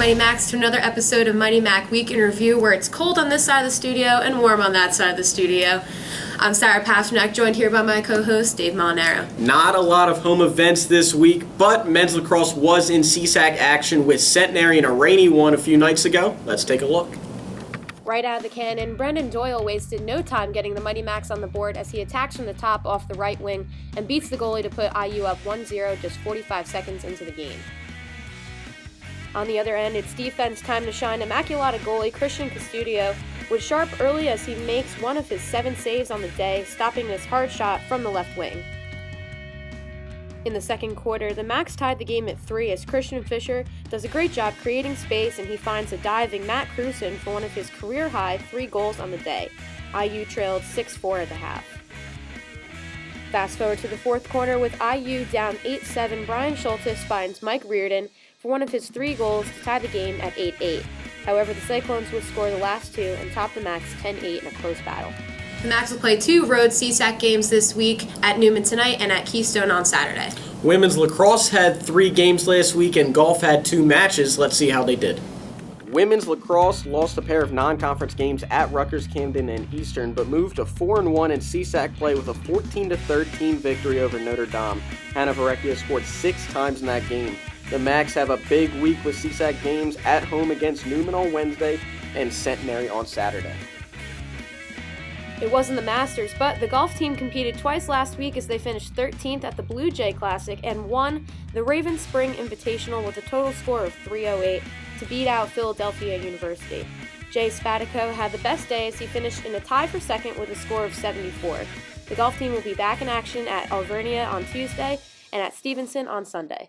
Mighty Macs, to another episode of Mighty Mac Week in Review, where it's cold on this side of the studio and warm on that side of the studio. I'm Sarah Pasternak, joined here by my co-host, Dave Molinaro. Not a lot of home events this week, but men's lacrosse was in CSAC action with Centenary in a rainy one a few nights ago. Let's take a look. Right out of the cannon, Brendan Doyle wasted no time getting the Mighty Macs on the board as he attacks from the top off the right wing and beats the goalie to put IU up 1-0 just 45 seconds into the game. On the other end, it's defense time to shine. Immaculata goalie Christian Custodio was sharp early as he makes one of his 7 saves on the day, stopping this hard shot from the left wing. In the second quarter, the Macs tied the game at 3 as Christian Fisher does a great job creating space and he finds a diving Matt Cruson for one of his career-high 3 goals on the day. IU trailed 6-4 at the half. Fast forward to the fourth quarter with IU down 8-7, Brian Schultes finds Mike Reardon for one of his 3 goals to tie the game at 8-8. However, the Cyclones would score the last 2 and top the Macs 10-8 in a close battle. The Macs will play 2 road CSAC games this week at Newman tonight and at Keystone on Saturday. Women's lacrosse had 3 games last week and golf had 2 matches. Let's see how they did. Women's lacrosse lost a pair of non-conference games at Rutgers, Camden, and Eastern, but moved to 4-1 in CSAC play with a 14-13 victory over Notre Dame. Hannah Varecchia scored 6 times in that game. The Macs have a big week with CSAC games at home against Newman on Wednesday and Centenary on Saturday. It wasn't the Masters, but the golf team competed twice last week as they finished 13th at the Blue Jay Classic and won the Raven Spring Invitational with a total score of 308 to beat out Philadelphia University. Jay Spatico had the best day as he finished in a tie for second with a score of 74. The golf team will be back in action at Alvernia on Tuesday and at Stevenson on Sunday.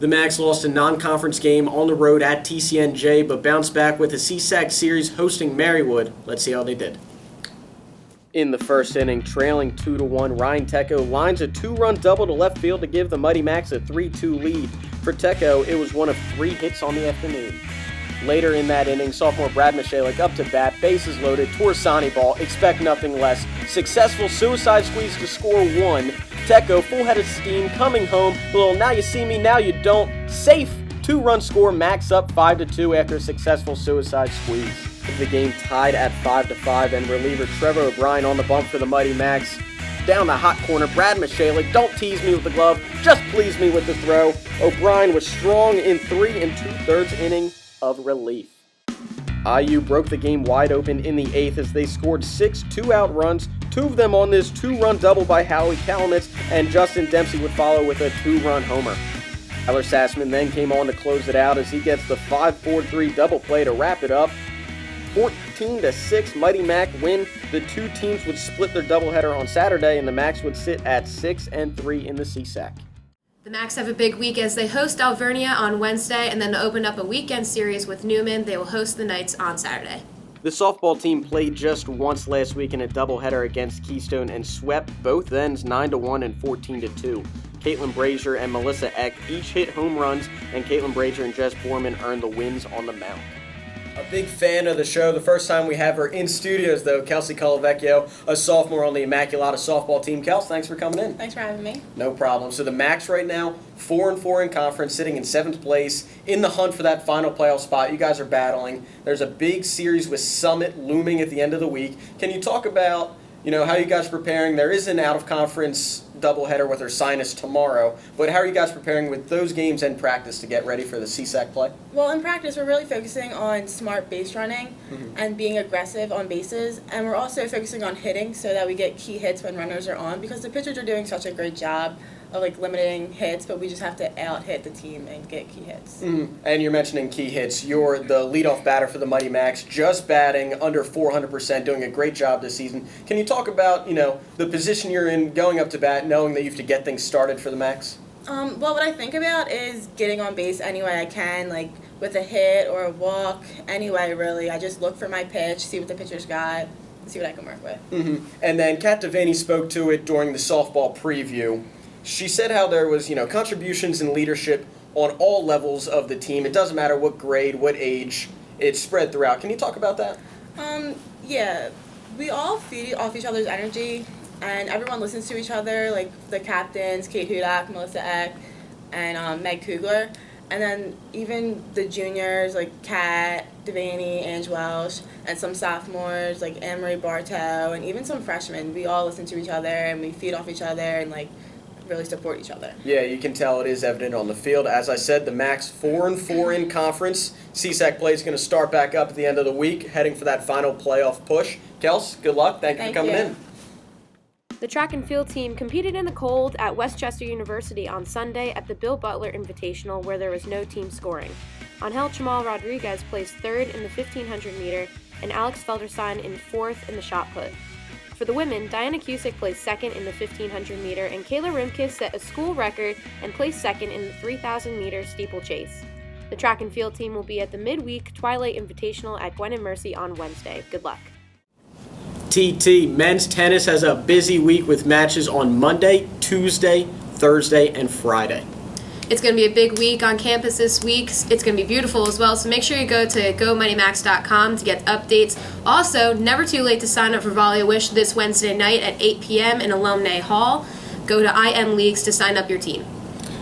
The Macs lost a non-conference game on the road at TCNJ, but bounced back with a CSAC series hosting Marywood. Let's see how they did. In the first inning, trailing 2-1, Ryan Tecco lines a 2-run double to left field to give the Mighty Macs a 3-2 lead. For Tecco, it was one of 3 hits on the afternoon. Later in that inning, sophomore Brad Michalik up to bat, bases loaded, Torsani ball, expect nothing less. Successful suicide squeeze to score 1. Tecco, full head of steam, coming home, little now you see me, now you don't. Safe 2-run score, Macs up 5-2 after a successful suicide squeeze. The game tied at 5-5, and reliever Trevor O'Brien on the bump for the Mighty Macs. Down the hot corner, Brad Michalik, don't tease me with the glove, just please me with the throw. O'Brien was strong in 3 2/3 inning of relief. IU broke the game wide open in the 8th as they scored 6 2-out runs, 2 of them on this 2-run double by Howie Kalinitz, and Justin Dempsey would follow with a 2-run homer. Tyler Sassman then came on to close it out as he gets the 5-4-3 double play to wrap it up. 14-6 Mighty Mac win. The 2 teams would split their doubleheader on Saturday, and the Macs would sit at 6-3 in the CSAC. The Macs have a big week as they host Alvernia on Wednesday and then open up a weekend series with Newman. They will host the Knights on Saturday. The softball team played just once last week in a doubleheader against Keystone and swept both ends 9-1 and 14-2. Caitlin Brazier and Melissa Eck each hit home runs, and Caitlin Brazier and Jess Borman earned the wins on the mound. A big fan of the show. The first time we have her in studios, though, Kelsey Colavecchio, a sophomore on the Immaculata softball team. Kels, thanks for coming in. Thanks for having me. No problem. So the Macs right now, 4-4 in conference, sitting in 7th place, in the hunt for that final playoff spot. You guys are battling. There's a big series with Summit looming at the end of the week. Can you talk about, how you guys are preparing? There is an out-of-conference doubleheader with Ursinus tomorrow, but how are you guys preparing with those games and practice to get ready for the CSAC play? Well, in practice, we're really focusing on smart base running and being aggressive on bases, and we're also focusing on hitting so that we get key hits when runners are on, because the pitchers are doing such a great job of limiting hits, but we just have to out-hit the team and get key hits. And you're mentioning key hits. You're the leadoff batter for the Mighty Macs, just batting under 400%, doing a great job this season. Can you talk about, the position you're in going up to bat, knowing that you have to get things started for the Macs? Well, what I think about is getting on base any way I can, with a hit or a walk, any way, really. I just look for my pitch, see what the pitcher's got, see what I can work with. And then Kat Devaney spoke to it during the softball preview. She said how there was, contributions and leadership on all levels of the team. It doesn't matter what grade, what age, it's spread throughout. Can you talk about that? Yeah. We all feed off each other's energy, and everyone listens to each other, like the captains, Kate Hudak, Melissa Eck, and Meg Kugler. And then even the juniors, like Kat, Devaney, Ange Welsh, and some sophomores, like Anne-Marie Bartow, and even some freshmen, we all listen to each other, and we feed off each other, and, like, really support each other. Yeah, you can tell it is evident on the field. As I said, the Macs 4-4 in conference. CSAC play is going to start back up at the end of the week, heading for that final playoff push. Kels, good luck. Thank you for coming in. The track and field team competed in the cold at Westchester University on Sunday at the Bill Butler Invitational, where there was no team scoring. Angel Chamal Rodriguez placed third in the 1500 meter and Alex Felderstein in fourth in the shot put. For the women, Diana Cusick placed second in the 1500 meter and Kayla Rimkus set a school record and placed second in the 3000 meter steeplechase. The track and field team will be at the midweek Twilight Invitational at Gwen and Mercy on Wednesday. Good luck. TT, men's tennis has a busy week with matches on Monday, Tuesday, Thursday, and Friday. It's going to be a big week on campus this week. It's going to be beautiful as well, so make sure you go to GoMoneyMax.com to get updates. Also, never too late to sign up for Volley Wish this Wednesday night at 8 p.m. in Alumni Hall. Go to IM Leagues to sign up your team.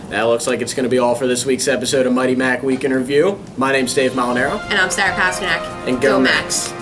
That looks like it's going to be all for this week's episode of Mighty Mac Week in Review. My name's Dave Molinaro. And I'm Sarah Pasternak. And go Max.